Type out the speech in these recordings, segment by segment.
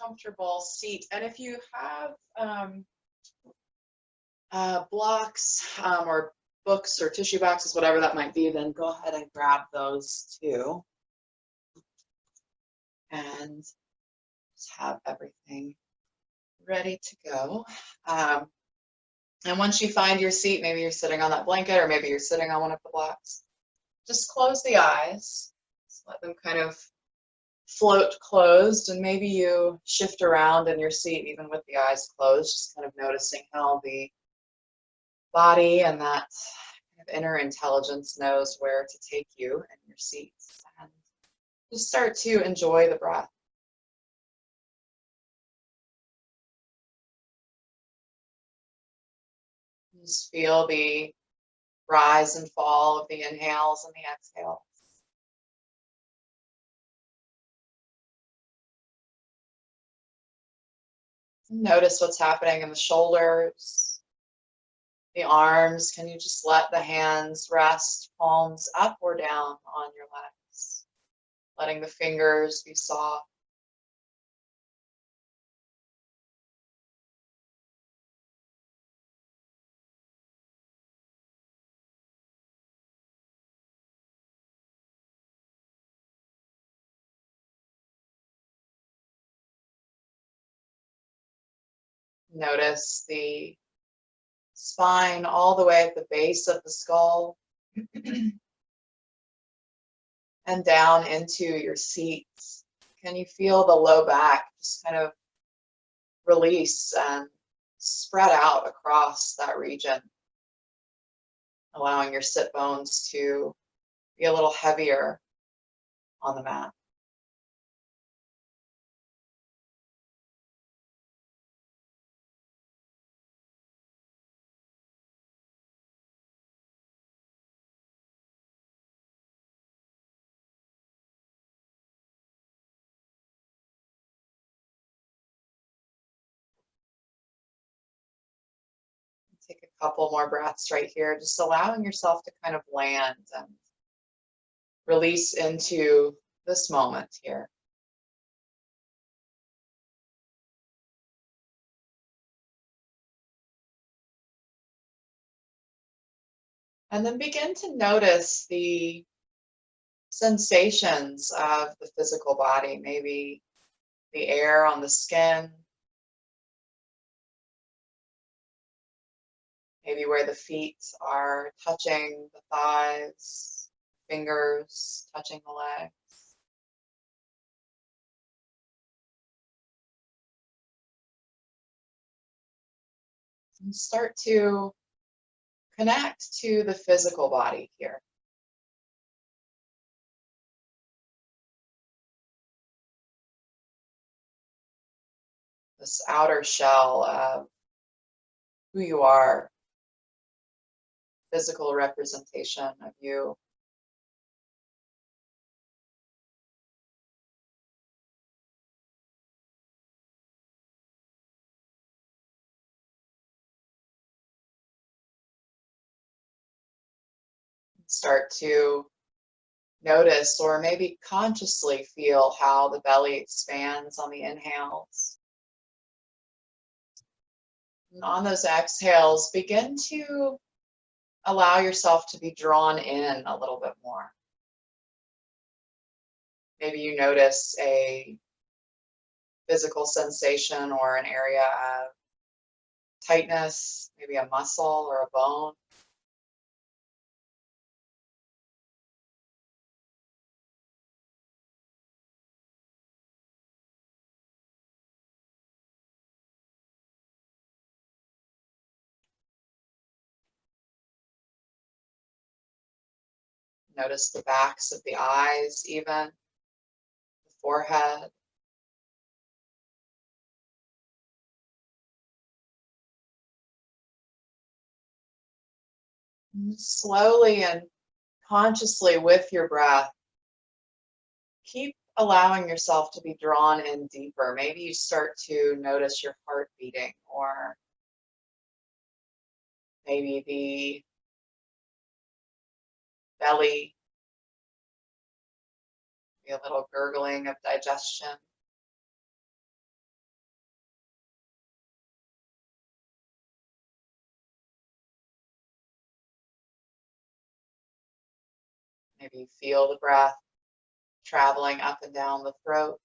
comfortable seat. And if you have blocks or books or tissue boxes, whatever that might be, then go ahead and grab those too. And just have everything ready to go. And once you find your seat, maybe you're sitting on that blanket or maybe you're sitting on one of the blocks, just close the eyes. Just let them kind of float closed, and maybe you shift around in your seat even with the eyes closed, just kind of noticing how the body and that kind of inner intelligence knows where to take you in your seats. And just start to enjoy the breath. Just feel the rise and fall of the inhales and the exhales. Notice what's happening in the shoulders, the arms. Can you just let the hands rest, palms up or down on your legs, letting the fingers be soft. Notice the spine all the way at the base of the skull and down into your seats. Can you feel the low back just kind of release and spread out across that region, allowing your sit bones to be a little heavier on the mat. Take a couple more breaths right here, just allowing yourself to kind of land and release into this moment here. And then begin to notice the sensations of the physical body, maybe the air on the skin, maybe where the feet are touching the thighs, fingers touching the legs. And start to connect to the physical body here. This outer shell of who you are, physical representation of you. Start to notice or maybe consciously feel how the belly expands on the inhales. And on those exhales, begin to allow yourself to be drawn in a little bit more. Maybe you notice a physical sensation or an area of tightness, maybe a muscle or a bone. Notice the backs of the eyes, even the forehead. And slowly and consciously with your breath, keep allowing yourself to be drawn in deeper. Maybe you start to notice your heart beating, or maybe the belly, maybe a little gurgling of digestion. Maybe you feel the breath traveling up and down the throat.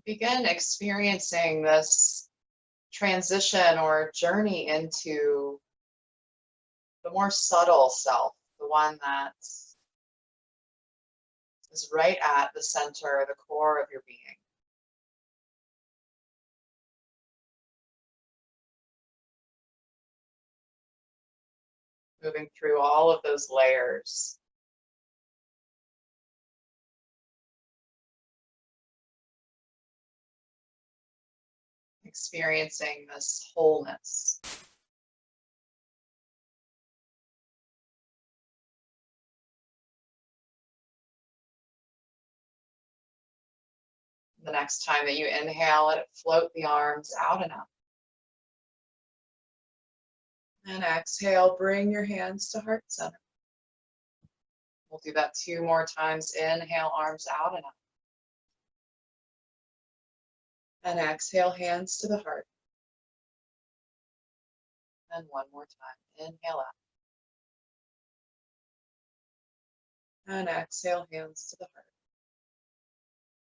Begin experiencing this transition or journey into the more subtle self, the one that is right at the center, the core of your being. Moving through all of those layers. Experiencing this wholeness. The next time that you inhale, let it float the arms out and up. And exhale, bring your hands to heart center. We'll do that 2 more times. Inhale, arms out and up. And exhale, hands to the heart. And 1 more time. Inhale out. And exhale, hands to the heart.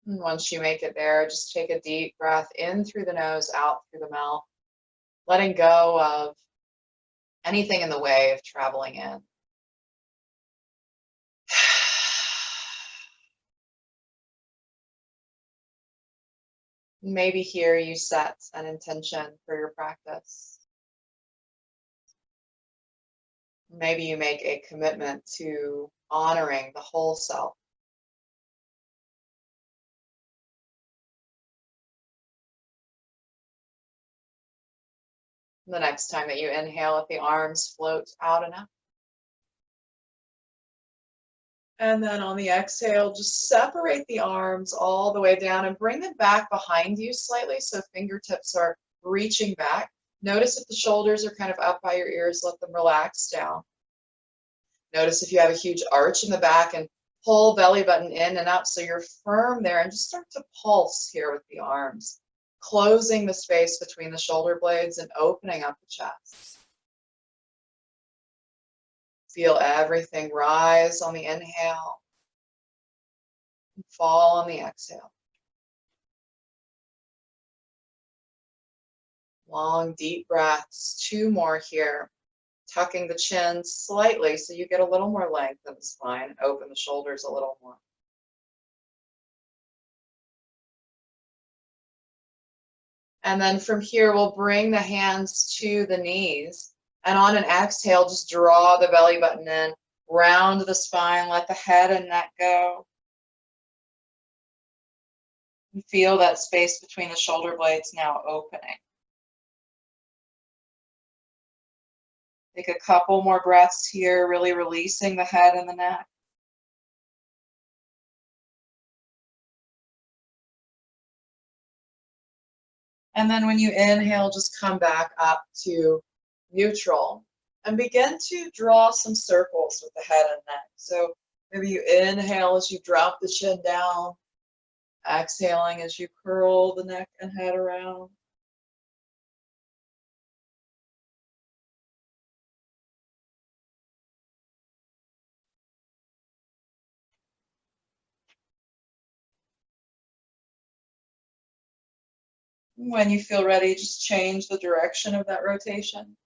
And once you make it there, just take a deep breath in through the nose, out through the mouth, letting go of anything in the way of traveling in. Maybe here you set an intention for your practice. Maybe you make a commitment to honoring the whole self. The next time that you inhale, let the arms float out and up. And then on the exhale, just separate the arms all the way down and bring them back behind you slightly so fingertips are reaching back. Notice if the shoulders are kind of up by your ears, let them relax down. Notice if you have a huge arch in the back and pull belly button in and up so you're firm there, and just start to pulse here with the arms, closing the space between the shoulder blades and opening up the chest. Feel everything rise on the inhale and fall on the exhale. Long, deep breaths, 2 more here. Tucking the chin slightly so you get a little more length in the spine and open the shoulders a little more. And then from here, we'll bring the hands to the knees. And on an exhale, just draw the belly button in, round the spine, let the head and neck go. And feel that space between the shoulder blades now opening. Take a couple more breaths here, really releasing the head and the neck. And then when you inhale, just come back up to neutral and begin to draw some circles with the head and neck. So maybe you inhale as you drop the chin down, exhaling as you curl the neck and head around. When you feel ready, just change the direction of that rotation.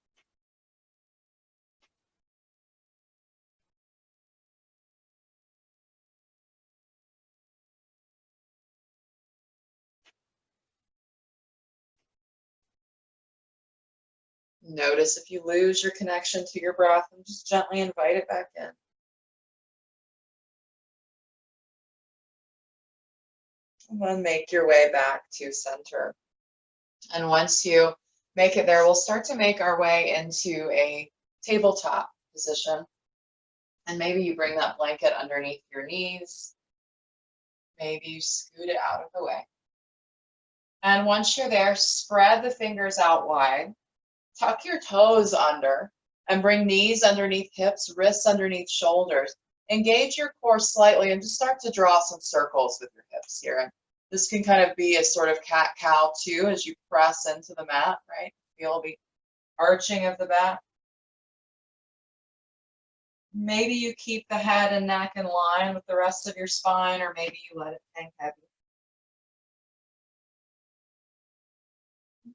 Notice if you lose your connection to your breath and just gently invite it back in. And then make your way back to center. And once you make it there, we'll start to make our way into a tabletop position. And maybe you bring that blanket underneath your knees. Maybe you scoot it out of the way. And once you're there, spread the fingers out wide. Tuck your toes under and bring knees underneath hips, wrists underneath shoulders. Engage your core slightly and just start to draw some circles with your hips here. And This can kind of be a sort of cat-cow too as you press into the mat, right? Feel the arching of the back. Maybe you keep the head and neck in line with the rest of your spine, or maybe you let it hang heavy.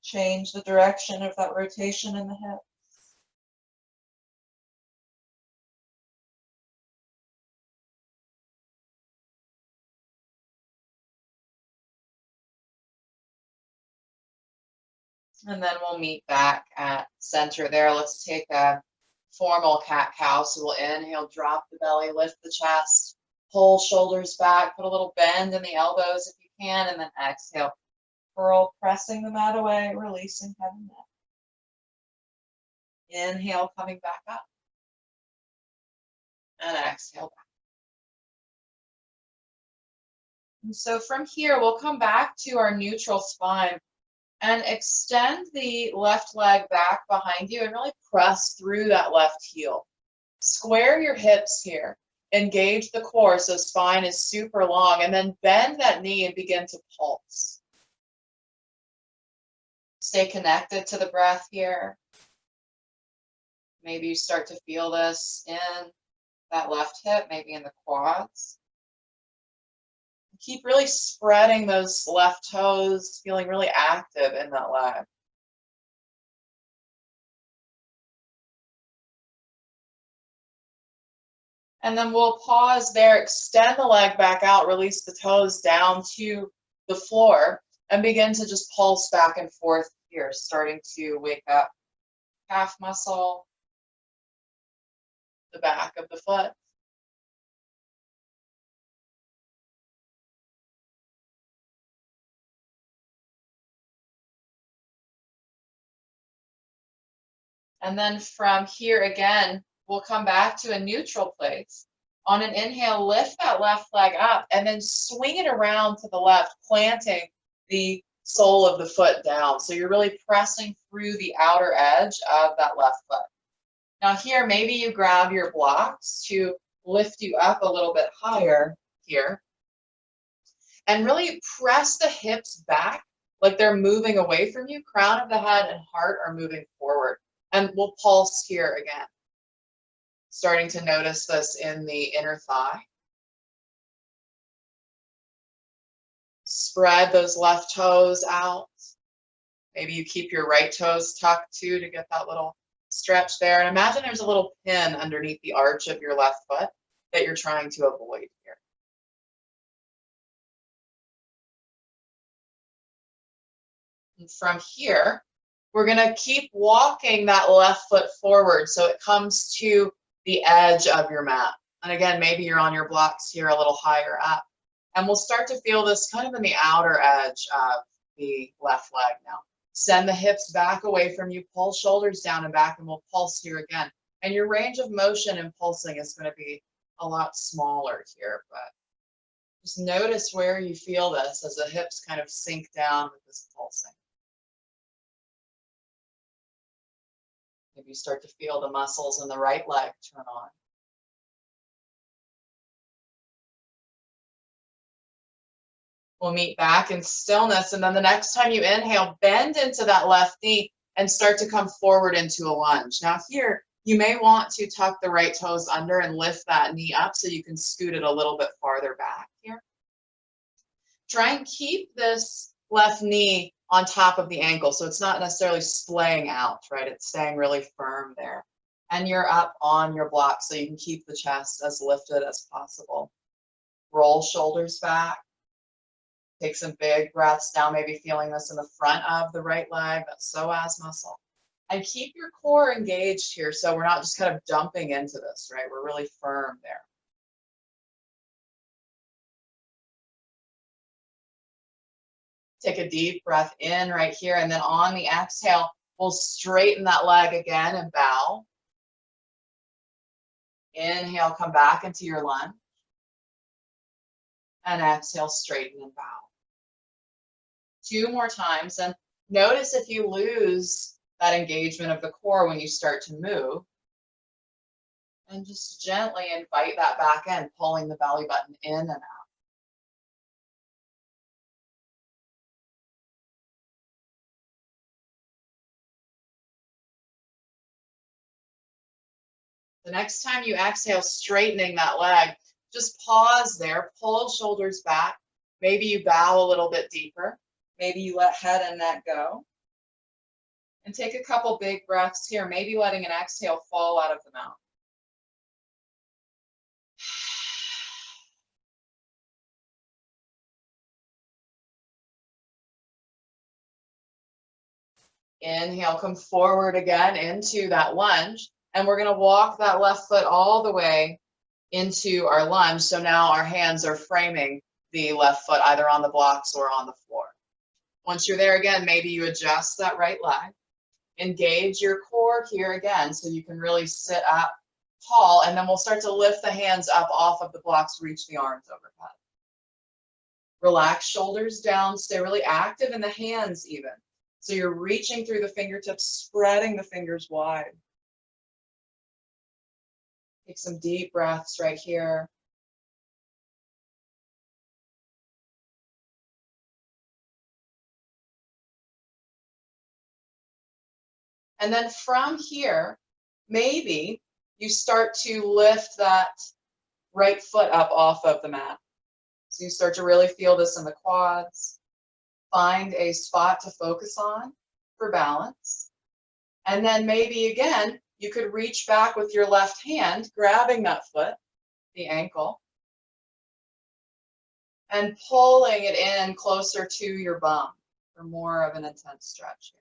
Change the direction of that rotation in the hip. And then we'll meet back at center there. Let's take a formal cat-cow. So we'll inhale, drop the belly, lift the chest, pull shoulders back, put a little bend in the elbows if you can, and then exhale, curl, pressing the mat away, releasing head and neck. Inhale, coming back up. And exhale back. And so from here, we'll come back to our neutral spine and extend the left leg back behind you and really press through that left heel. Square your hips here. Engage the core so spine is super long, and then bend that knee and begin to pulse. Stay connected to the breath here. Maybe you start to feel this in that left hip, maybe in the quads. Keep really spreading those left toes, feeling really active in that leg. And then we'll pause there, extend the leg back out, release the toes down to the floor, and begin to just pulse back and forth here, starting to wake up calf muscle, the back of the foot. And then from here again, we'll come back to a neutral place. On an inhale, lift that left leg up and then swing it around to the left, planting the sole of the foot down. So you're really pressing through the outer edge of that left foot. Now here, maybe you grab your blocks to lift you up a little bit higher here. And really press the hips back like they're moving away from you. Crown of the head and heart are moving forward. And we'll pulse here again. Starting to notice this in the inner thigh. Spread those left toes out. Maybe you keep your right toes tucked too to get that little stretch there. And imagine there's a little pin underneath the arch of your left foot that you're trying to avoid here. And from here, we're going to keep walking that left foot forward so it comes to the edge of your mat. And again, maybe you're on your blocks here a little higher up. And we'll start to feel this kind of in the outer edge of the left leg now. Send the hips back away from you, pull shoulders down and back, and we'll pulse here again. And your range of motion and pulsing is going to be a lot smaller here, but just notice where you feel this as the hips kind of sink down with this pulsing. Maybe you start to feel the muscles in the right leg turn on. We'll meet back in stillness, and then the next time you inhale, bend into that left knee and start to come forward into a lunge. Now here, you may want to tuck the right toes under and lift that knee up so you can scoot it a little bit farther back here. Try and keep this left knee on top of the ankle, so it's not necessarily splaying out, right? It's staying really firm there. And you're up on your block so you can keep the chest as lifted as possible. Roll shoulders back. Take some big breaths down, maybe feeling this in the front of the right leg, that psoas muscle. And keep your core engaged here so we're not just kind of dumping into this, right? We're really firm there. Take a deep breath in right here, and then on the exhale, we'll straighten that leg again and bow. Inhale, come back into your lunge. And exhale, straighten and bow. 2 more times, and notice if you lose that engagement of the core when you start to move. And just gently invite that back in, pulling the belly button in and out. The next time you exhale, straightening that leg, just pause there, pull shoulders back. Maybe you bow a little bit deeper. Maybe you let head and neck go. And take a couple big breaths here, maybe letting an exhale fall out of the mouth. Inhale, come forward again into that lunge. And we're going to walk that left foot all the way into our lunge. So now our hands are framing the left foot either on the blocks or on the floor. Once you're there again, maybe you adjust that right leg. Engage your core here again so you can really sit up tall, and then we'll start to lift the hands up off of the blocks, reach the arms overhead. Relax shoulders down, stay really active in the hands even. So you're reaching through the fingertips, spreading the fingers wide. Take some deep breaths right here. And then from here, maybe you start to lift that right foot up off of the mat. So you start to really feel this in the quads. Find a spot to focus on for balance. And then maybe again, you could reach back with your left hand, grabbing that foot, the ankle, and pulling it in closer to your bum for more of an intense stretch.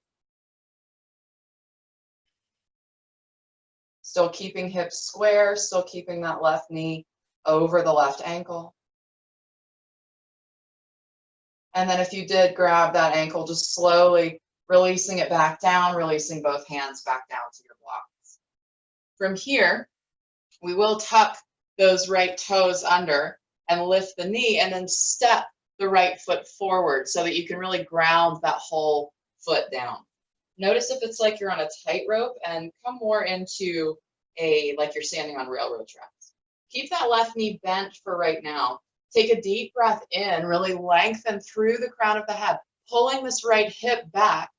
Still keeping hips square, still keeping that left knee over the left ankle. And then if you did grab that ankle, just slowly releasing it back down, releasing both hands back down to your blocks. From here, we will tuck those right toes under and lift the knee and then step the right foot forward so that you can really ground that whole foot down. Notice if it's like you're on a tightrope and come more into like you're standing on railroad tracks. Keep that left knee bent for right now. Take a deep breath in, really lengthen through the crown of the head, pulling this right hip back.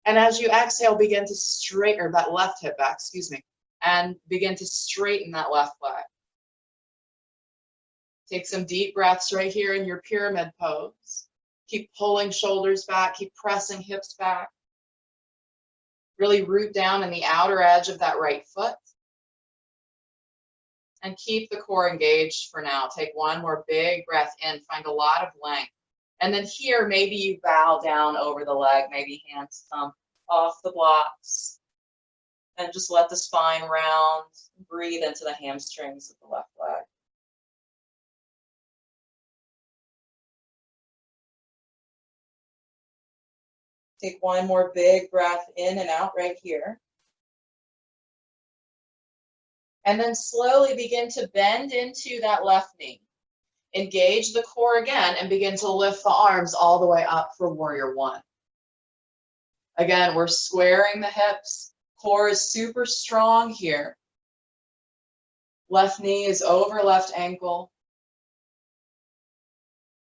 And as you exhale, begin to straighten, or that left hip back, excuse me, and begin to straighten that left leg. Take some deep breaths right here in your pyramid pose. Keep pulling shoulders back, keep pressing hips back. Really root down in the outer edge of that right foot. And keep the core engaged for now. Take one more big breath in, find a lot of length. And then here, maybe you bow down over the leg, maybe hands come off the blocks. And just let the spine round, breathe into the hamstrings of the left leg. Take one more big breath in and out right here. And then slowly begin to bend into that left knee. Engage the core again and begin to lift the arms all the way up for warrior one. Again, we're squaring the hips. Core is super strong here. Left knee is over left ankle.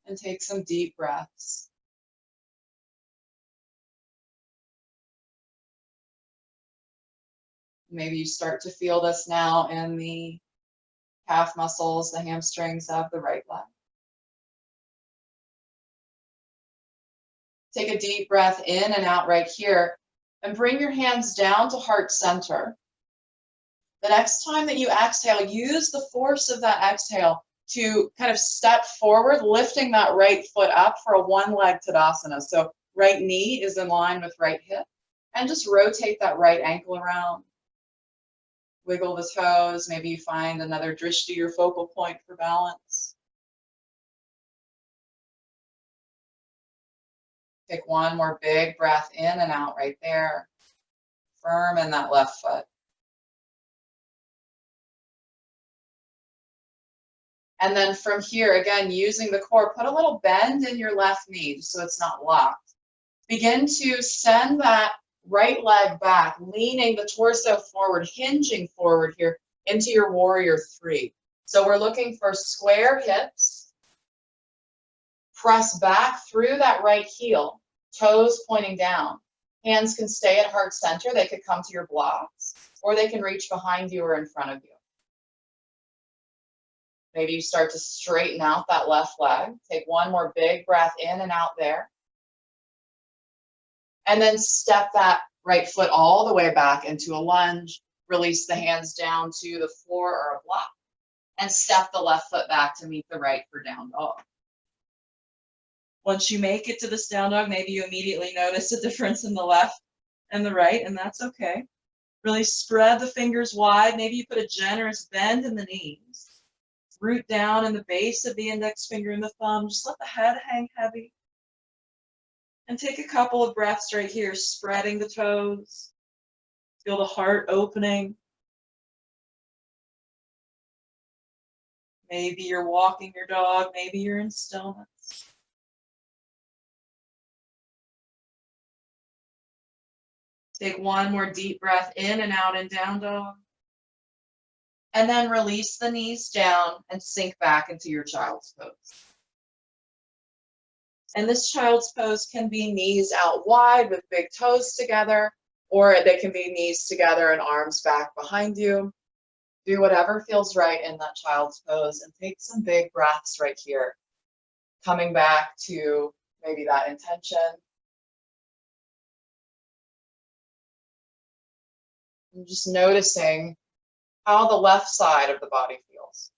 And take some deep breaths. Maybe you start to feel this now in the calf muscles, the hamstrings of the right leg. Take a deep breath in and out right here and bring your hands down to heart center. The next time that you exhale, use the force of that exhale to kind of step forward, lifting that right foot up for a one-leg Tadasana. So right knee is in line with right hip, and just rotate that right ankle around. Wiggle the toes. Maybe you find another drishti or focal point for balance. Take one more big breath in and out right there. Firm in that left foot. And then from here, again, using the core, put a little bend in your left knee so it's not locked. Begin to send that right leg back, leaning the torso forward, hinging forward here into your warrior three. So we're looking for square hips. Press back through that right heel, toes pointing down. Hands can stay at heart center. They could come to your blocks, or they can reach behind you or in front of you. Maybe you start to straighten out that left leg. Take one more big breath in and out there. And then step that right foot all the way back into a lunge. Release the hands down to the floor or a block. And step the left foot back to meet the right for down dog. Once you make it to this down dog, maybe you immediately notice a difference in the left and the right, and that's okay. Really spread the fingers wide. Maybe you put a generous bend in the knees. Root down in the base of the index finger and the thumb. Just let the head hang heavy. And take a couple of breaths right here, spreading the toes. Feel the heart opening. Maybe you're walking your dog. Maybe you're in stillness. Take one more deep breath in and out in down dog. And then release the knees down and sink back into your child's pose. And this child's pose can be knees out wide with big toes together, or they can be knees together and arms back behind you. Do whatever feels right in that child's pose and take some big breaths right here. Coming back to maybe that intention. And just noticing how the left side of the body feels.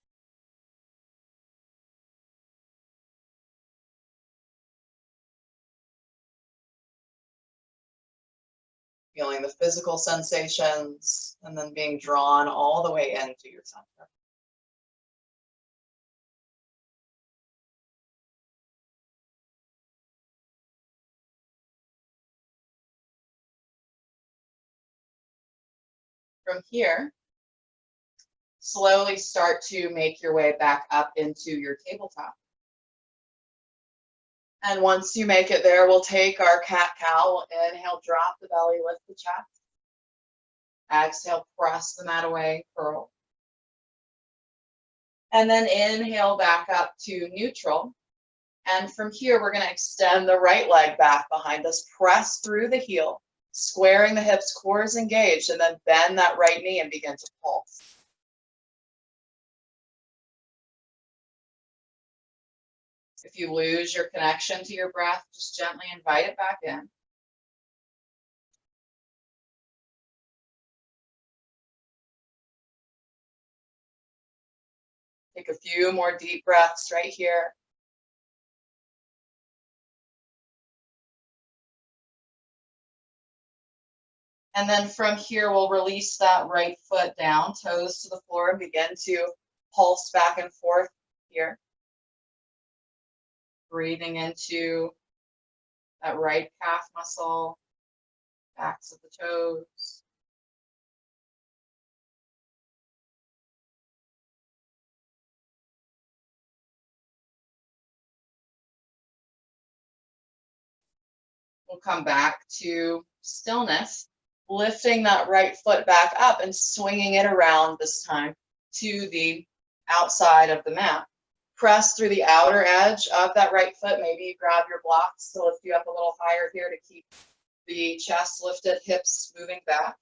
Feeling the physical sensations and then being drawn all the way into your center. From here, slowly start to make your way back up into your tabletop. And once you make it there, we'll take our cat-cow. Inhale, drop the belly, lift the chest. Exhale, press the mat away, curl. And then inhale back up to neutral. And from here, we're going to extend the right leg back behind us, press through the heel, squaring the hips, core is engaged, and then bend that right knee and begin to pulse. If you lose your connection to your breath, just gently invite it back in. Take a few more deep breaths right here. And then from here, we'll release that right foot down, toes to the floor, and begin to pulse back and forth here. Breathing into that right calf muscle, backs of the toes. We'll come back to stillness, lifting that right foot back up and swinging it around this time to the outside of the mat. Press through the outer edge of that right foot. Maybe you grab your blocks to lift you up a little higher here to keep the chest lifted, hips moving back.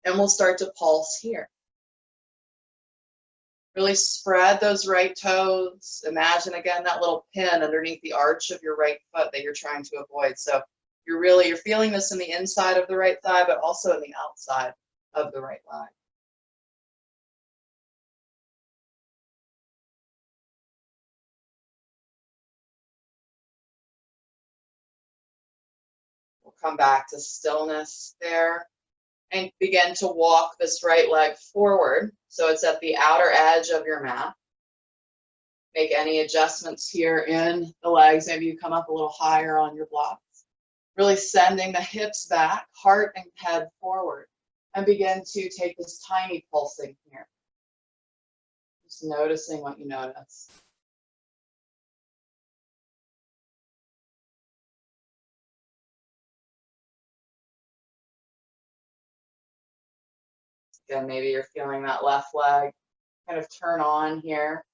And we'll start to pulse here. Really spread those right toes. Imagine again that little pin underneath the arch of your right foot that you're trying to avoid. So you're feeling this in the inside of the right thigh, but also in the outside of the right leg. We'll come back to stillness there and begin to walk this right leg forward. So it's at the outer edge of your mat. Make any adjustments here in the legs. Maybe you come up a little higher on your blocks. Really sending the hips back, heart and head forward, and begin to take this tiny pulsing here. Just noticing what you notice. Again, maybe you're feeling that left leg kind of turn on here.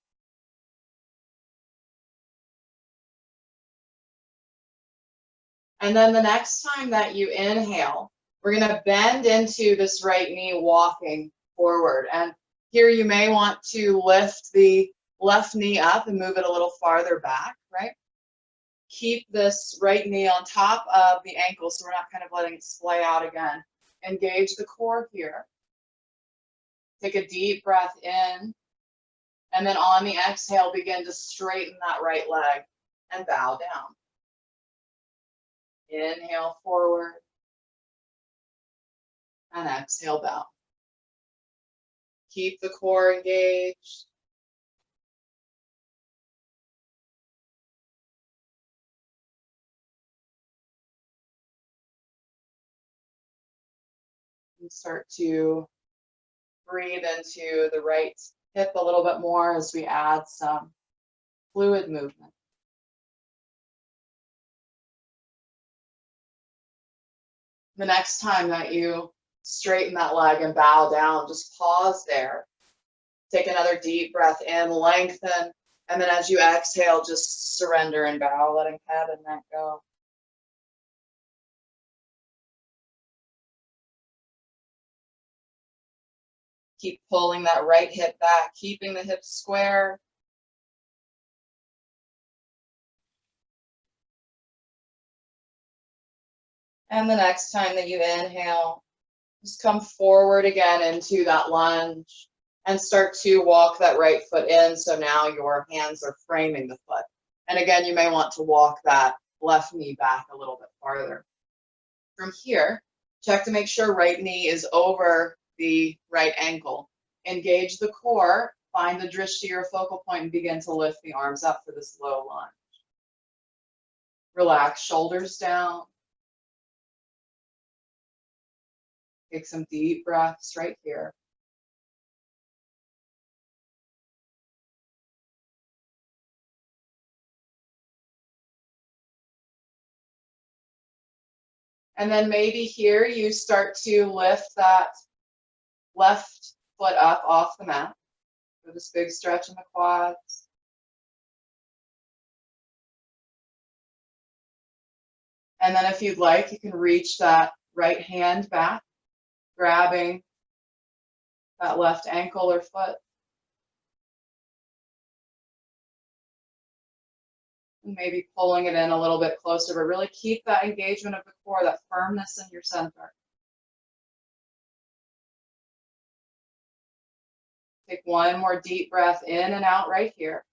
And then the next time that you inhale, we're going to bend into this right knee, walking forward. And Here you may want to lift the left knee up and move it a little farther back, right? Keep this right knee on top of the ankle so we're not kind of letting it splay out again. Engage the core here. Take a deep breath in. And then on the exhale, begin to straighten that right leg and bow down. Inhale forward. And exhale, bow. Keep the core engaged. And start to breathe into the right hip a little bit more as we add some fluid movement. The next time that you straighten that leg and bow down, just pause there. Take another deep breath in, lengthen, and then as you exhale, just surrender and bow, letting head and neck go. Keep pulling that right hip back, keeping the hips square. And the next time that you inhale, just come forward again into that lunge and start to walk that right foot in. So now your hands are framing the foot. And again, you may want to walk that left knee back a little bit farther. From here, check to make sure right knee is over the right ankle. Engage the core, find the drishti or focal point, and begin to lift the arms up for this low lunge. Relax, shoulders down. Take some deep breaths right here. And then maybe here you start to lift that left foot up off the mat. So this big stretch in the quads. And then if you'd like, you can reach that right hand back, grabbing that left ankle or foot. And maybe pulling it in a little bit closer, but really keep that engagement of the core, that firmness in your center. Take one more deep breath in and out right here.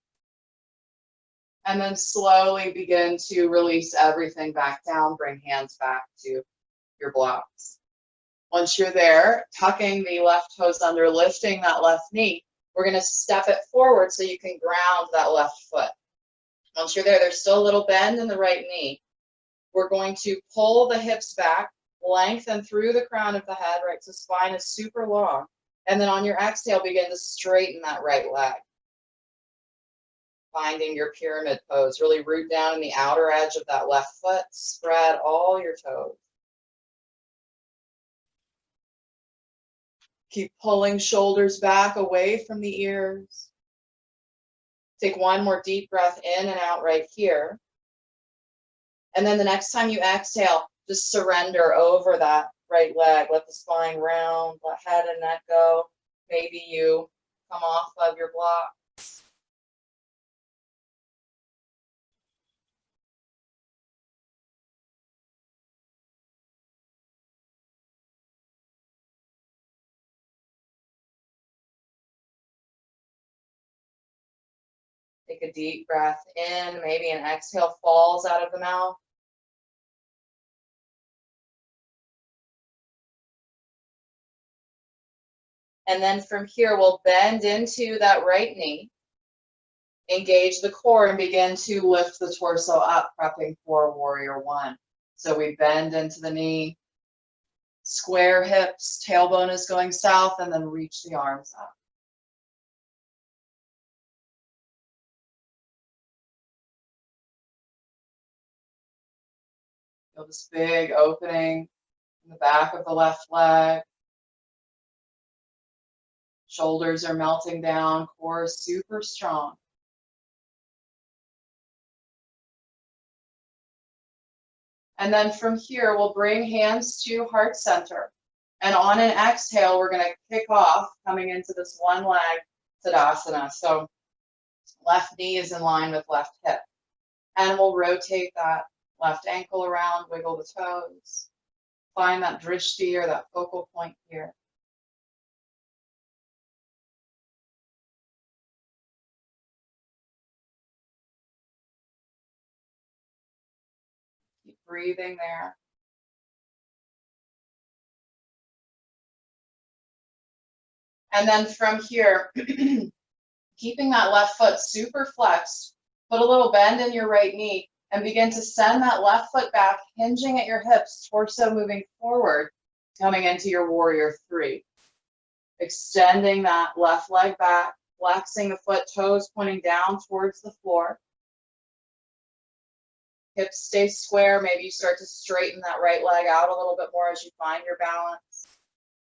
And then slowly begin to release everything back down, bring hands back to your blocks. Once you're there, tucking the left toes under, lifting that left knee, we're going to step it forward so you can ground that left foot. Once you're there, there's still a little bend in the right knee. We're going to pull the hips back, lengthen through the crown of the head, right? So spine is super long. And then on your exhale, begin to straighten that right leg. Finding your pyramid pose. Really root down in the outer edge of that left foot. Spread all your toes. Keep pulling shoulders back away from the ears. Take one more deep breath in and out right here. And then the next time you exhale, just surrender over that right leg. Let the spine round, let head and neck go. Maybe you come off of your block. Take a deep breath in, maybe an exhale falls out of the mouth. And then from here, we'll bend into that right knee, engage the core, and begin to lift the torso up, prepping for warrior one. So we bend into the knee, square hips, tailbone is going south, and then reach the arms up. Feel this big opening in the back of the left leg. Shoulders are melting down, core is super strong. And then from here, we'll bring hands to heart center And on an exhale, we're going to kick off coming into this one leg Tadasana. So left knee is in line with left hip. And we'll rotate that left ankle around, wiggle the toes. Find that drishti or that focal point here. Keep breathing there. And then from here, keeping that left foot super flexed, put a little bend in your right knee and begin to send that left foot back, hinging at your hips, torso moving forward, coming into your warrior three. Extending that left leg back, flexing the foot, toes pointing down towards the floor. Hips stay square. Maybe you start to straighten that right leg out a little bit more as you find your balance.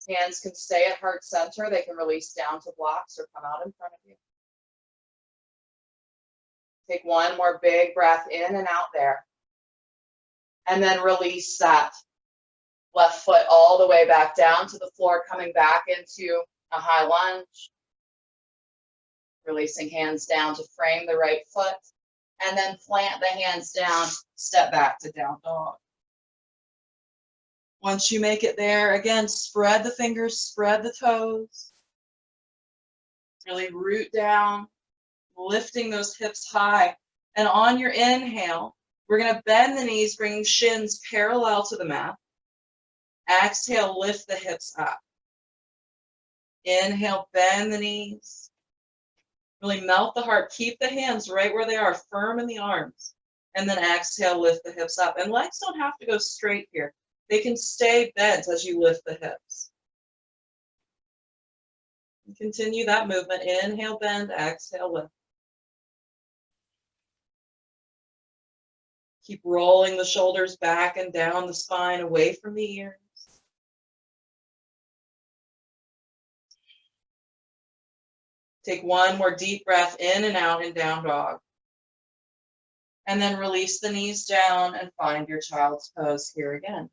Hands can stay at heart center. They can release down to blocks or come out in front of you. Take one more big breath in and out there. And then release that left foot all the way back down to the floor, coming back into a high lunge. Releasing hands down to frame the right foot. And then plant the hands down, step back to down dog. Once you make it there, again, spread the fingers, spread the toes. Really root down, lifting those hips high. And on your inhale, we're going to bend the knees, bringing shins parallel to the mat. Exhale, lift the hips up. Inhale, bend the knees. Really melt the heart. Keep the hands right where they are, firm in the arms. And then exhale, lift the hips up. And legs don't have to go straight here. They can stay bent as you lift the hips. And continue that movement. Inhale, bend, exhale, lift. Keep rolling the shoulders back and down the spine, away from the ears. Take one more deep breath in and out in down dog. And then release the knees down and find your child's pose here again.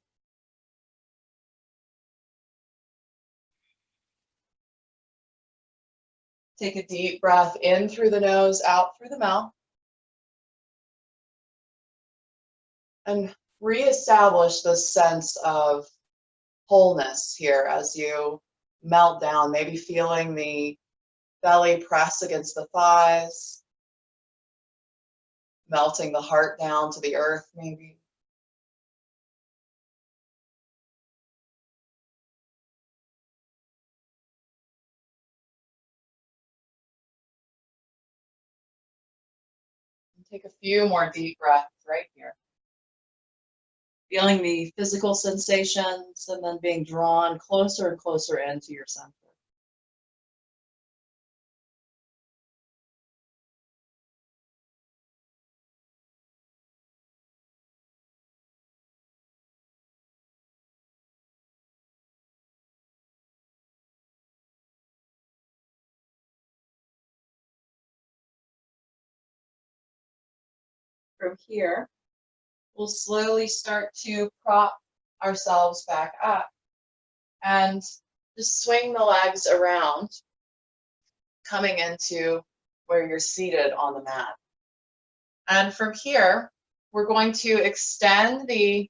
Take a deep breath in through the nose, out through the mouth. And reestablish this sense of wholeness here as you melt down, maybe feeling the belly press against the thighs, melting the heart down to the earth maybe. Take a few more deep breaths right here. Feeling the physical sensations and then being drawn closer and closer into your center. From here, we'll slowly start to prop ourselves back up and just swing the legs around, coming into where you're seated on the mat. And from here, we're going to extend the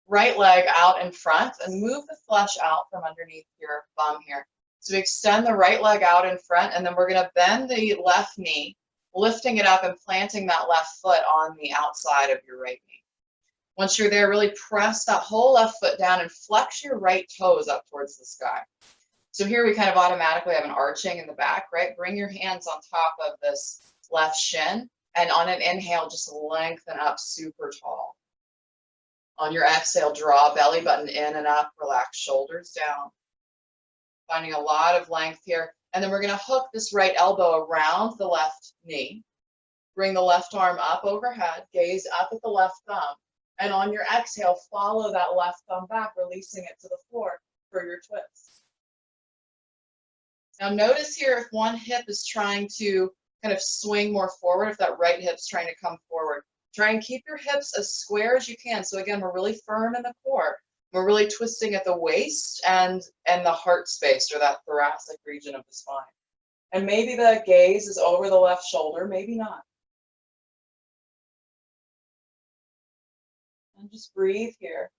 right leg out in front and move the flesh out from underneath your bum here. So extend the right leg out in front, and then we're going to bend the left knee, lifting it up and planting that left foot on the outside of your right knee. Once you're there, really press that whole left foot down and flex your right toes up towards the sky. So here we kind of automatically have an arching in the back, right? Bring your hands on top of this left shin, and on an inhale, just lengthen up super tall. On your exhale, draw belly button in and up, relax shoulders down. Finding a lot of length here. And then we're going to hook this right elbow around the left knee. Bring the left arm up overhead, gaze up at the left thumb. And on your exhale, follow that left thumb back, releasing it to the floor for your twist. Now notice here if one hip is trying to kind of swing more forward, if that right hip's trying to come forward. Try and keep your hips as square as you can. So again, we're really firm in the core, We're really twisting at the waist and the heart space, or that thoracic region of the spine. And maybe the gaze is over the left shoulder, maybe not. And just breathe here.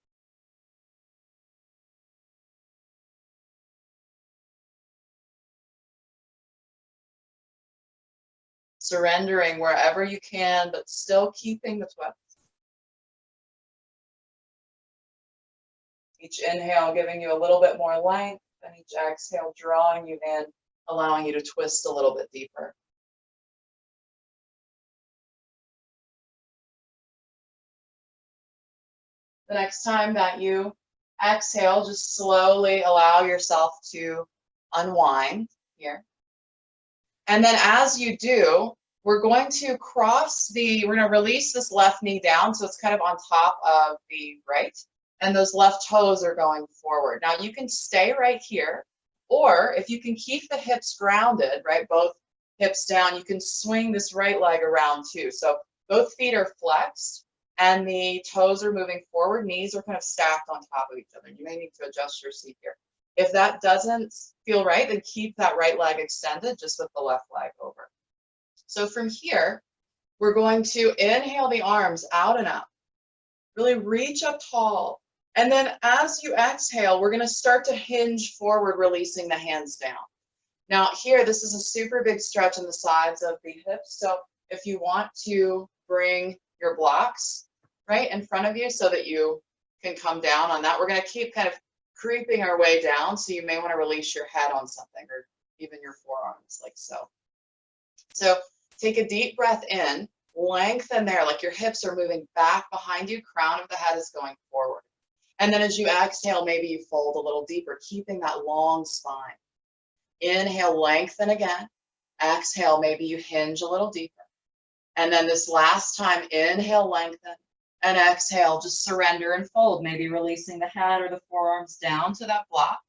Surrendering wherever you can, but still keeping the twist. Each inhale giving you a little bit more length, and each exhale drawing you in, allowing you to twist a little bit deeper. The next time that you exhale, just slowly allow yourself to unwind here. And then as you do, we're going to release this left knee down so it's kind of on top of the right, and those left toes are going forward. Now you can stay right here, or if you can keep the hips grounded, right, both hips down, you can swing this right leg around too. So both feet are flexed and the toes are moving forward, knees are kind of stacked on top of each other. You may need to adjust your seat here. If that doesn't feel right, then keep that right leg extended just with the left leg over. So from here, we're going to inhale the arms out and up. Really reach up tall. And then as you exhale, we're going to start to hinge forward, releasing the hands down. Now here, this is a super big stretch in the sides of the hips. So if you want to bring your blocks right in front of you so that you can come down on that, we're going to keep kind of creeping our way down. So you may want to release your head on something, or even your forearms, like so. So take a deep breath in, lengthen there, like your hips are moving back behind you, crown of the head is going forward. And then as you exhale, maybe you fold a little deeper, keeping that long spine. Inhale, lengthen again. Exhale, maybe you hinge a little deeper. And then this last time, inhale, lengthen. And exhale, just surrender and fold, maybe releasing the head or the forearms down to that block.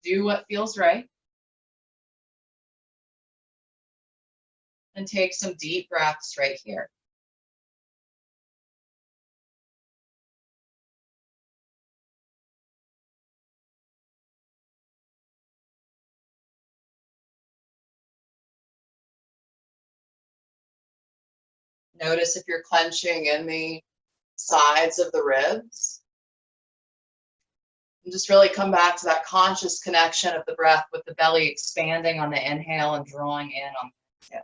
Do what feels right. And take some deep breaths right here. Notice if you're clenching in the sides of the ribs. And just really come back to that conscious connection of the breath with the belly expanding on the inhale and drawing in on the exhale.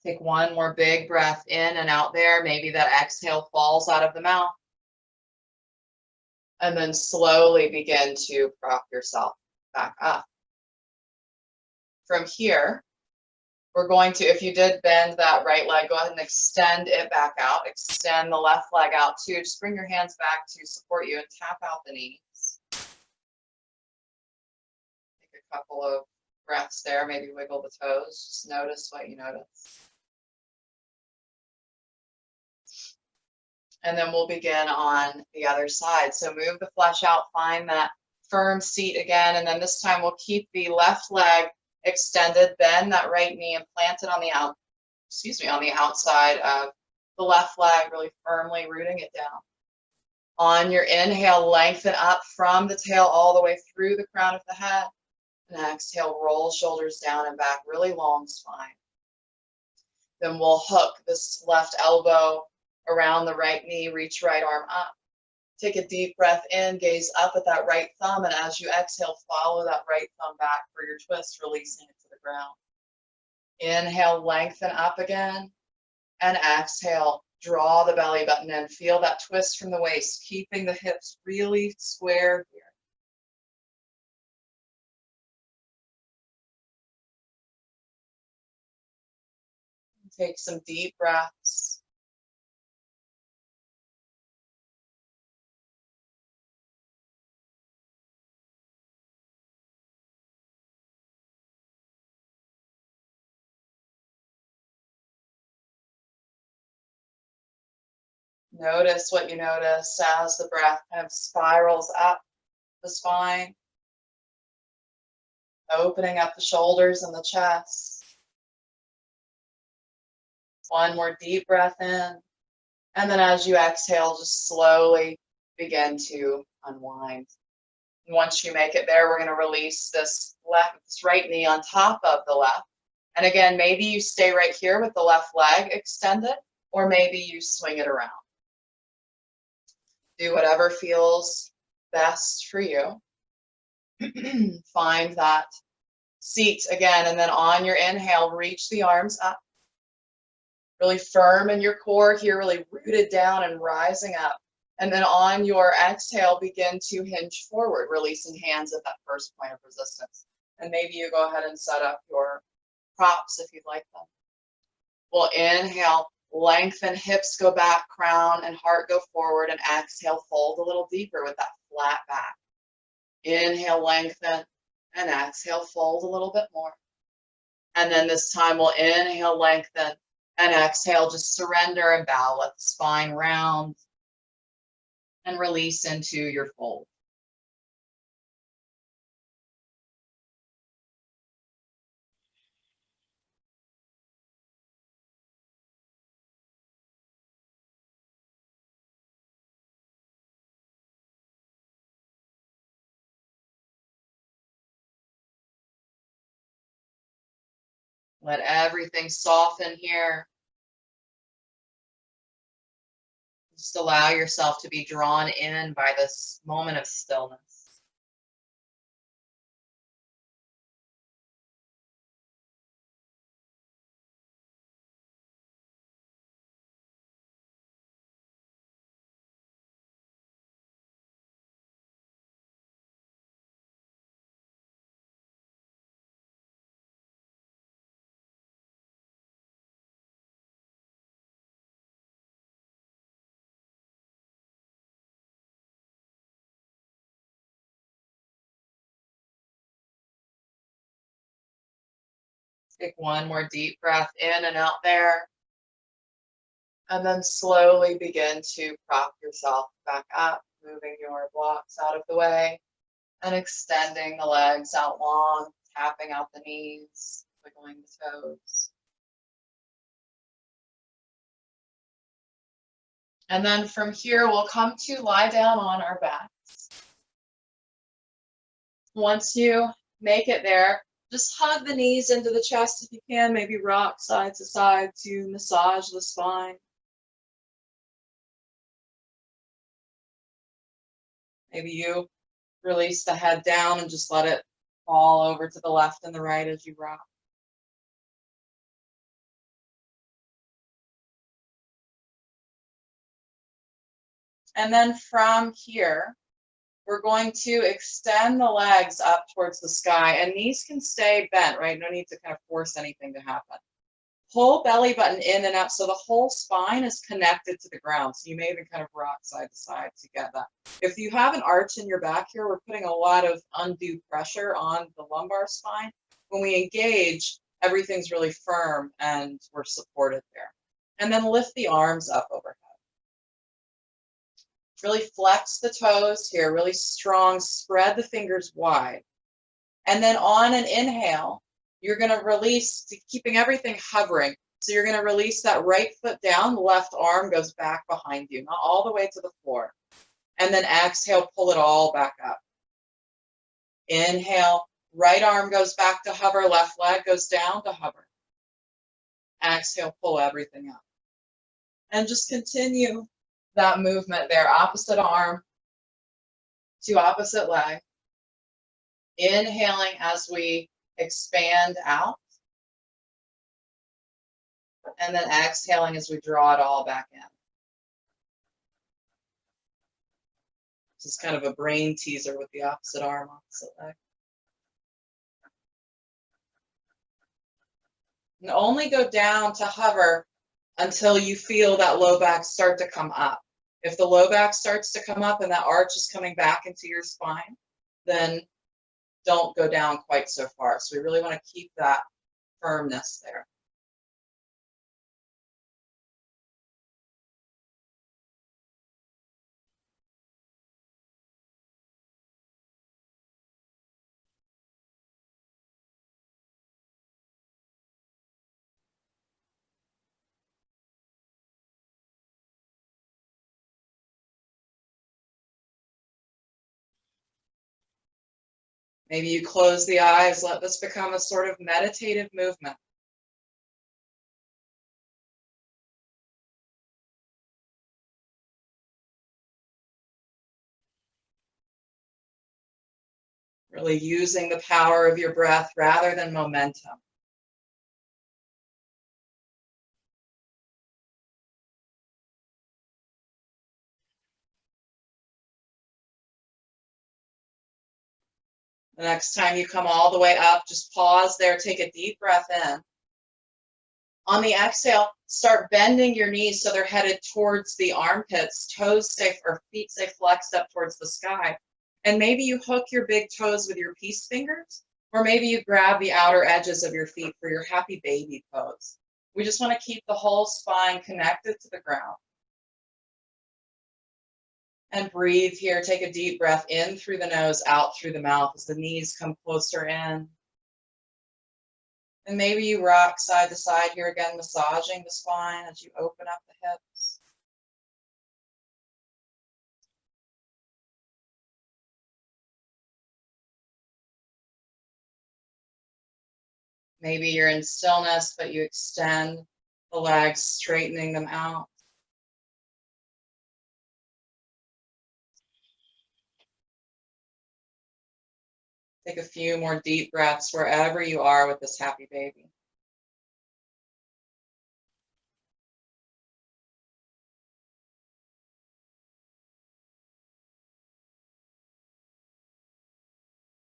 Take one more big breath in and out there. Maybe that exhale falls out of the mouth. And then slowly begin to prop yourself back up. From here, we're going to, if you did bend that right leg, go ahead and extend it back out. Extend the left leg out too. Just bring your hands back to support you and tap out the knees. Take a couple of breaths there. Maybe wiggle the toes. Just notice what you notice. And then we'll begin on the other side. So move the flesh out, find that firm seat again. And then this time we'll keep the left leg extended, bend that right knee and plant it on the on the outside of the left leg, really firmly rooting it down. On your inhale, lengthen up from the tail all the way through the crown of the head. And exhale, roll shoulders down and back, really long spine. Then we'll hook this left elbow around the right knee, reach right arm up. Take a deep breath in, gaze up at that right thumb, and as you exhale, follow that right thumb back for your twist, releasing it to the ground. Inhale, lengthen up again, and exhale, draw the belly button in. Feel that twist from the waist, keeping the hips really square here. Take some deep breaths. Notice what you notice as the breath kind of spirals up the spine, opening up the shoulders and the chest. One more deep breath in. And then as you exhale, just slowly begin to unwind. And once you make it there, we're going to release this right knee on top of the left. And again, maybe you stay right here with the left leg extended, or maybe you swing it around. Do whatever feels best for you. Find that seat again, and then on your inhale, reach the arms up. Really firm in your core here, really rooted down and rising up. And then on your exhale, begin to hinge forward, releasing hands at that first point of resistance. And maybe you go ahead and set up your props if you'd like them. We'll inhale, lengthen, hips go back, crown and heart go forward, and exhale, fold a little deeper with that flat back. Inhale, lengthen, and exhale, fold a little bit more. And then this time we'll inhale, lengthen, and exhale, just surrender and bow. Let the spine round and release into your fold. Let everything soften here. Just allow yourself to be drawn in by this moment of stillness. Take one more deep breath in and out there. And then slowly begin to prop yourself back up, moving your blocks out of the way and extending the legs out long, tapping out the knees, wiggling the toes. And then from here, we'll come to lie down on our backs. Once you make it there, just hug the knees into the chest if you can, maybe rock side to side to massage the spine. Maybe you release the head down and just let it fall over to the left and the right as you rock. And then from here, we're going to extend the legs up towards the sky, and these can stay bent, right? No need to kind of force anything to happen. Pull belly button in and up so the whole spine is connected to the ground. So you may even kind of rock side to side to get that. If you have an arch in your back here, we're putting a lot of undue pressure on the lumbar spine. When we engage, everything's really firm and we're supported there. And then lift the arms up overhead. Really flex the toes here, really strong, spread the fingers wide. And then on an inhale, you're going to release, keeping everything hovering. So you're going to release that right foot down, left arm goes back behind you, not all the way to the floor. And then exhale, pull it all back up. Inhale, right arm goes back to hover, left leg goes down to hover. Exhale, pull everything up. And just continue that movement there, opposite arm to opposite leg. Inhaling as we expand out. And then exhaling as we draw it all back in. This is kind of a brain teaser with the opposite arm, opposite leg. And only go down to hover until you feel that low back start to come up. If the low back starts to come up and that arch is coming back into your spine, then don't go down quite so far. So we really want to keep that firmness there. Maybe you close the eyes, let this become a sort of meditative movement. Really using the power of your breath rather than momentum. The next time you come all the way up, just pause there, take a deep breath in. On the exhale, start bending your knees so they're headed towards the armpits, toes stay, or feet stay flexed up towards the sky. And maybe you hook your big toes with your peace fingers, or maybe you grab the outer edges of your feet for your happy baby pose. We just want to keep the whole spine connected to the ground. And breathe here. Take a deep breath in through the nose, out through the mouth as the knees come closer in. And maybe you rock side to side here again, massaging the spine as you open up the hips. Maybe you're in stillness, but you extend the legs, straightening them out. Take a few more deep breaths wherever you are with this happy baby.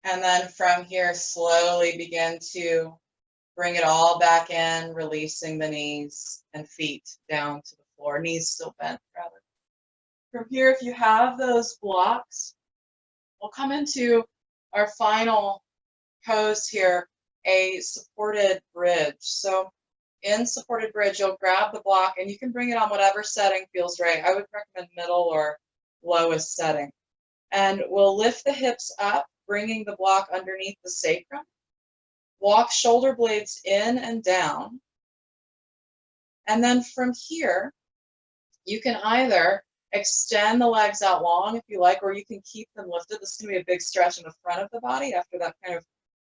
And then from here, slowly begin to bring it all back in, releasing the knees and feet down to the floor, knees still bent rather. From here, if you have those blocks, we'll come into our final pose here, a supported bridge. So in supported bridge, you'll grab the block and you can bring it on whatever setting feels right. I would recommend middle or lowest setting. And we'll lift the hips up, bringing the block underneath the sacrum. Walk shoulder blades in and down. And then from here, you can either extend the legs out long if you like, or you can keep them lifted. This is going to be a big stretch in the front of the body after that kind of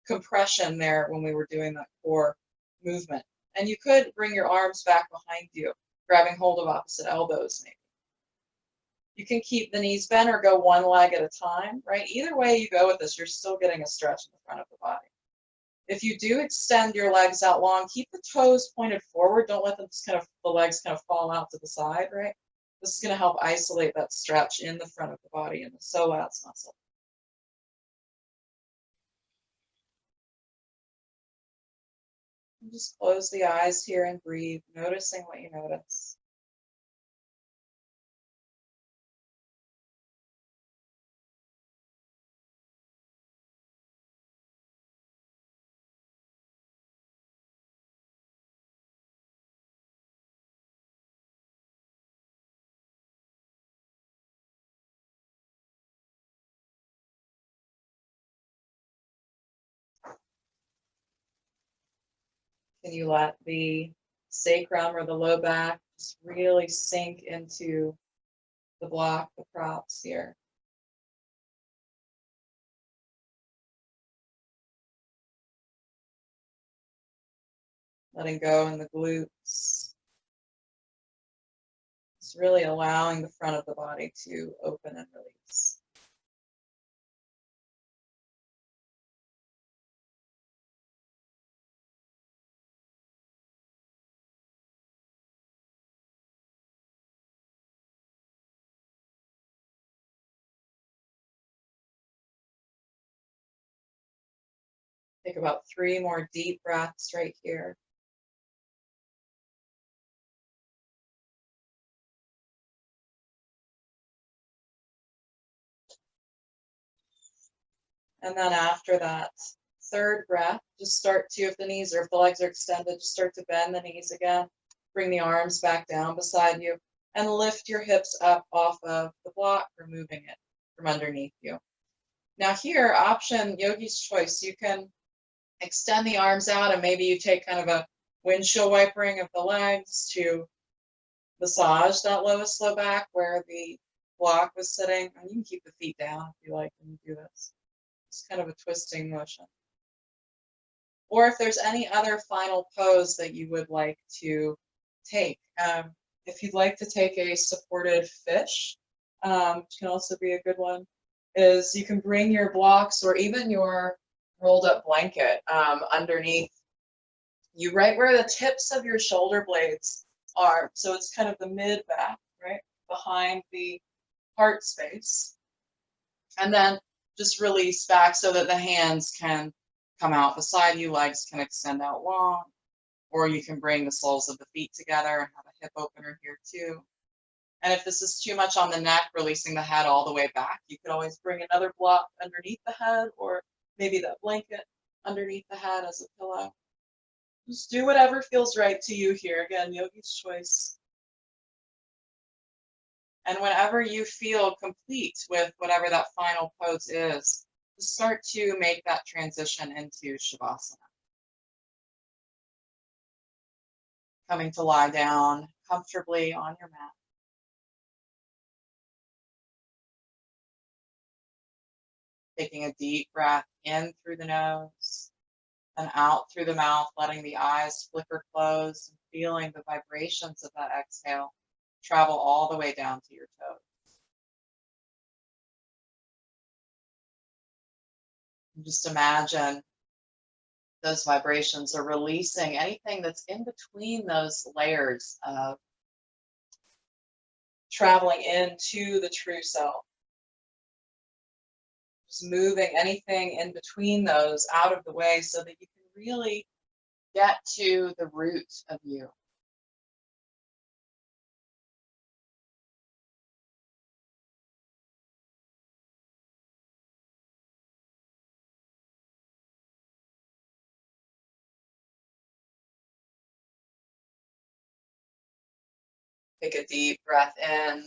compression there when we were doing that core movement. And you could bring your arms back behind you, grabbing hold of opposite elbows maybe. You can keep the knees bent or go one leg at a time, right? Either way you go with this, you're still getting a stretch in the front of the body. If you do extend your legs out long, keep the toes pointed forward. Don't let them just the legs kind of fall out to the side, right? This is going to help isolate that stretch in the front of the body and the psoas muscle. And just close the eyes here and breathe, noticing what you notice. Can you let the sacrum or the low back just really sink into the block, the props here? Letting go in the glutes. Just really allowing the front of the body to open and release. Take about 3 more deep breaths right here. And then after that third breath, just start to, if the knees or if the legs are extended, just start to bend the knees again. Bring the arms back down beside you and lift your hips up off of the block, removing it from underneath you. Now here, option, yogi's choice. You can extend the arms out and maybe you take kind of a windshield wipering of the legs to massage that lowest low back where the block was sitting. And you can keep the feet down if you like when you do this. It's kind of a twisting motion. Or if there's any other final pose that you would like to take. If you'd like to take a supported fish, which can also be a good one, is you can bring your blocks or even your rolled up blanket underneath you, right where the tips of your shoulder blades are. So it's kind of the mid back, right, behind the heart space. And then just release back so that the hands can come out beside you, legs can extend out long, or you can bring the soles of the feet together and have a hip opener here too. And if this is too much on the neck, releasing the head all the way back, you could always bring another block underneath the head, or maybe that blanket underneath the head as a pillow. Just do whatever feels right to you here. Again, yogi's choice. And whenever you feel complete with whatever that final pose is, just start to make that transition into Shavasana. Coming to lie down comfortably on your mat. Taking a deep breath in through the nose and out through the mouth, letting the eyes flicker closed and feeling the vibrations of that exhale travel all the way down to your toes. And just imagine those vibrations are releasing anything that's in between those layers of traveling into the true self. Just moving anything in between those out of the way so that you can really get to the root of you. Take a deep breath in,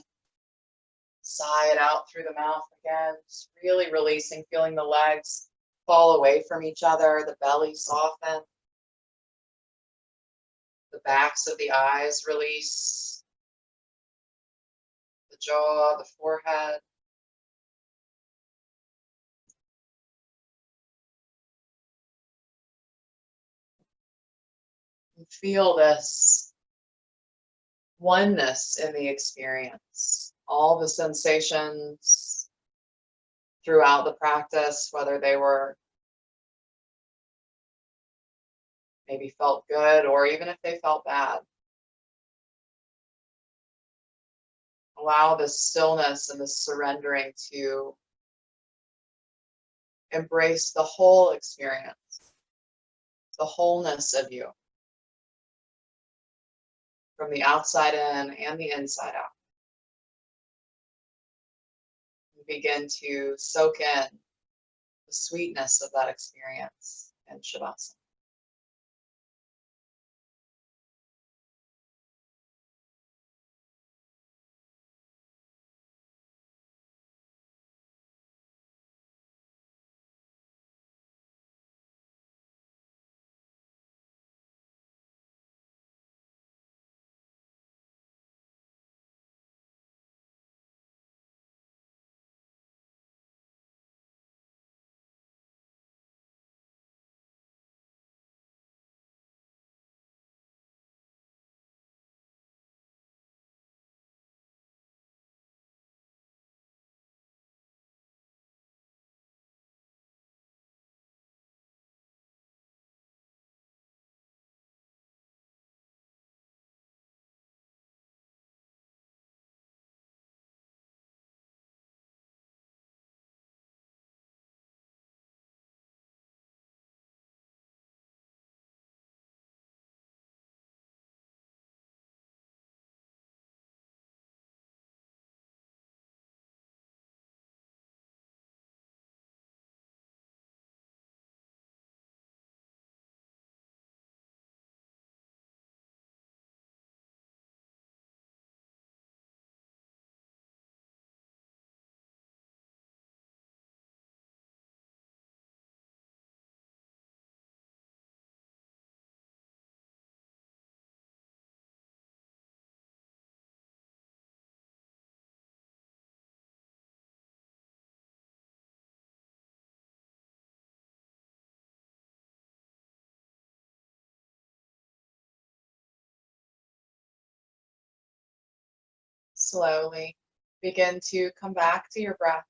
sigh it out through the mouth again, just really releasing, feeling the legs fall away from each other, the belly soften, the backs of the eyes release, the jaw, the forehead. And feel this oneness in the experience, all the sensations throughout the practice, whether they were maybe felt good or even if they felt bad. Allow this stillness and this surrendering to embrace the whole experience, the wholeness of you, from the outside in and the inside out. And begin to soak in the sweetness of that experience in Shavasana. slowly begin to come back to your breath,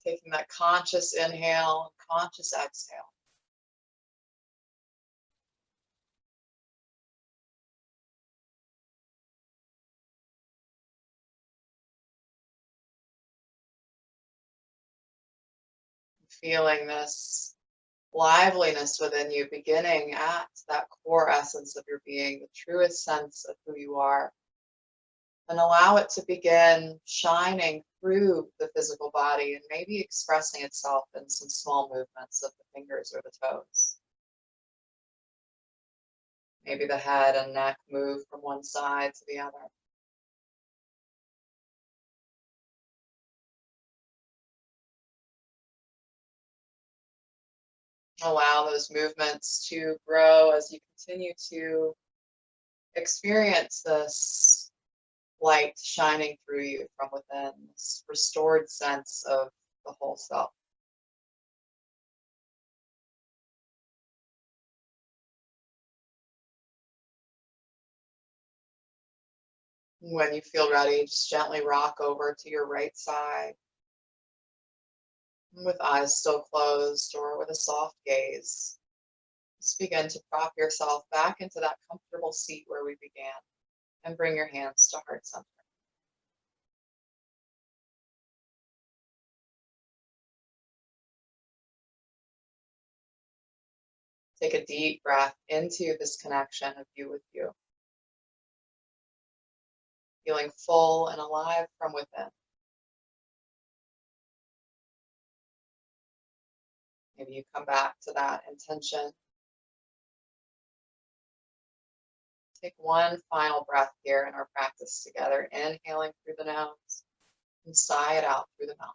taking that conscious inhale, conscious exhale. Feeling this liveliness within you beginning at that core essence of your being, the truest sense of who you are. And allow it to begin shining through the physical body and maybe expressing itself in some small movements of the fingers or the toes. Maybe the head and neck move from one side to the other. Allow those movements to grow as you continue to experience this light shining through you from within, this restored sense of the whole self. When you feel ready, just gently rock over to your right side with eyes still closed or with a soft gaze. Just begin to prop yourself back into that comfortable seat where we began and bring your hands to heart center. Take a deep breath into this connection of you with you, feeling full and alive from within. Maybe you come back to that intention. Take one final breath here in our practice together, inhaling through the nose and sigh it out through the mouth.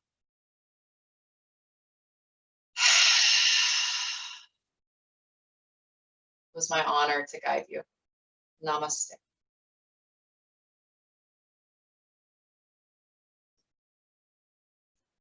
It was my honor to guide you. Namaste.